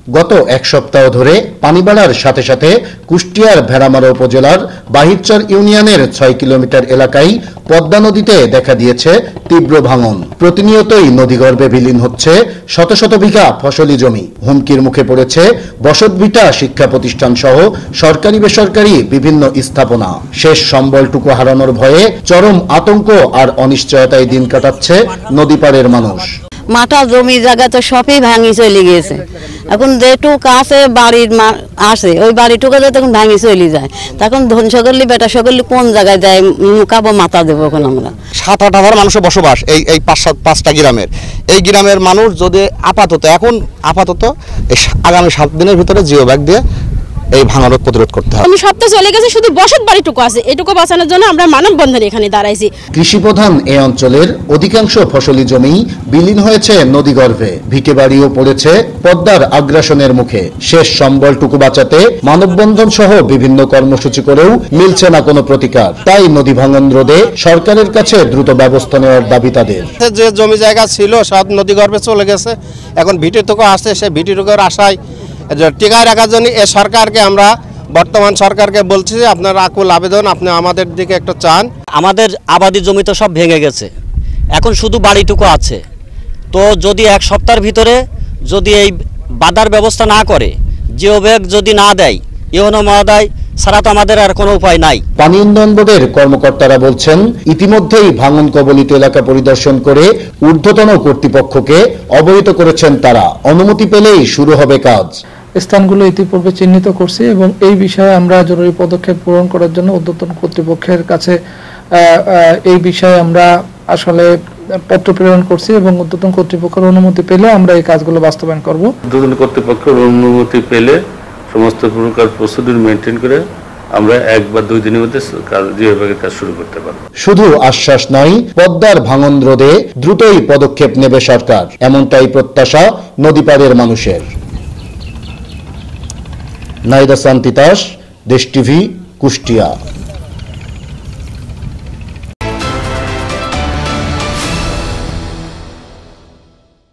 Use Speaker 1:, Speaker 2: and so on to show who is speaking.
Speaker 1: গত এক সপ্তাহ ধরে পানি বাড়ার সাথে সাথে কুষ্টিয়ার ভেড়ামারা উপজেলার বাহিরচর ইউনিয়নের 6 কিলোমিটার এলাকায় পদ্মা নদীতে দেখা দিয়েছে তীব্র ভাঙন। প্রতিনিয়তই নদীগর্ভে বিলীন হচ্ছে শত শত বিঘা ফসলি জমি। হুমকির মুখে পড়েছে বসতভিটা, শিক্ষা প্রতিষ্ঠান সহ সরকারি বেসরকারি বিভিন্ন স্থাপনা। শেষ সম্বলটুকু হারানোর ভয়ে চরম আতঙ্ক আর অনিশ্চয়তায় দিন কাটাচ্ছে নদীপাড়ের মানুষ।
Speaker 2: মাঠা জমি জায়গা তো সবই ভাঙি চলে গিয়েছে। এখন যেটুক আছে বাড়ির আসে ওই বাড়িটুকু তখন ভাঙি চলে যায়। তখন ধন সকলি বেটা সকলি কোন জায়গায় যায় মুখাবো মাথা দেবো এখন আমরা।
Speaker 3: 7-8 হাজার মানুষের বসবাস এই 5-7টা গ্রামের। এই গ্রামের মানুষ যদি আপাতত এই আগামী 7 দিনের ভিতরে জিও ব্যাগ দিয়ে এই ভাঙন প্রতিরোধ করতে হবে।
Speaker 4: আমি সপ্তাহ চলে গেছে, শুধু বসত বাড়িটুকু আছে, এটুকু বাঁচানোর জন্য আমরা মানববন্ধনে এখানে দাঁড়াইছি।
Speaker 1: কৃষি প্রধান এই অঞ্চলের অধিকাংশ ফসলি জমি বিলীন হয়েছে নদীগর্ভে। ভিটে বাড়িও পড়েছে পদ্মার আগ্রাসনের মুখে। শেষ সম্বলটুকু বাঁচাতে মানববন্ধন সহ বিভিন্ন কর্মসূচি করেও মিলছে না কোনো প্রতিকার। তাই নদী ভাঙন রোধে সরকারের কাছে দ্রুত ব্যবস্থা নেওয়ার দাবি তাদের।
Speaker 3: যে জমি জায়গা ছিল সব নদীগর্ভে চলে গেছে, এখন ভিটেটুকু আসছে, সেই ভিটেটুকুর আশায় টিকায় রাখার জন্য এই সরকারকে আমরা বর্তমান সরকারকে বলছি যে আপনার আকুল আবেদন, আপনি আমাদের দিকে একটু চান।
Speaker 5: আমাদের আবাদি জমি তো সব ভেঙে গেছে, এখন শুধু বাড়িটুকু আছে। তো যদি 1 সপ্তাহের ভিতরে যদি এই বাধার ব্যবস্থা না করে, জিও ব্যাগ যদি না দেয়, ইউনো মহোদয় ছাড়া তো আমাদের আর কোনো উপায় নাই।
Speaker 1: পানি উন্নয়ন বোর্ডের কর্মকর্তারা বলছেন, ইতিমধ্যেই ভাঙন কবলিত এলাকা পরিদর্শন করে ঊর্ধ্বতন কর্তৃপক্ষকে অবহিত করেছেন তারা। অনুমতি পেলেই শুরু হবে কাজ।
Speaker 6: স্থানগুলো ইতিপূর্বে চিহ্নিত করছি এবং এই বিষয়ে আমরা জরুরি পদক্ষেপ গ্রহণ করার জন্য ঊর্ধ্বতন কর্তৃপক্ষের কাছে এই বিষয়ে আমরা আসলে পত্র প্রেরণ করছি এবং ঊর্ধ্বতন কর্তৃপক্ষের অনুমতি পেলে আমরা এই কাজগুলো বাস্তবায়ন করব।
Speaker 7: ঊর্ধ্বতন কর্তৃপক্ষের অনুমতি পেলে সমস্ত প্রকার প্রসিডিউর মেনটেন করে আমরা 1 বা 2 দিনের মধ্যে কাজ শুরু করতে পারব।
Speaker 1: শুধু আশ্বাস নয়, পদ্মার ভাঙন রোধে দ্রুতই পদক্ষেপ নেবে সরকার, এমনটাই প্রত্যাশা নদীপাড়ের মানুষের। নাইদা সান্তিতাস, দেশ টিভি, কুষ্টিয়া।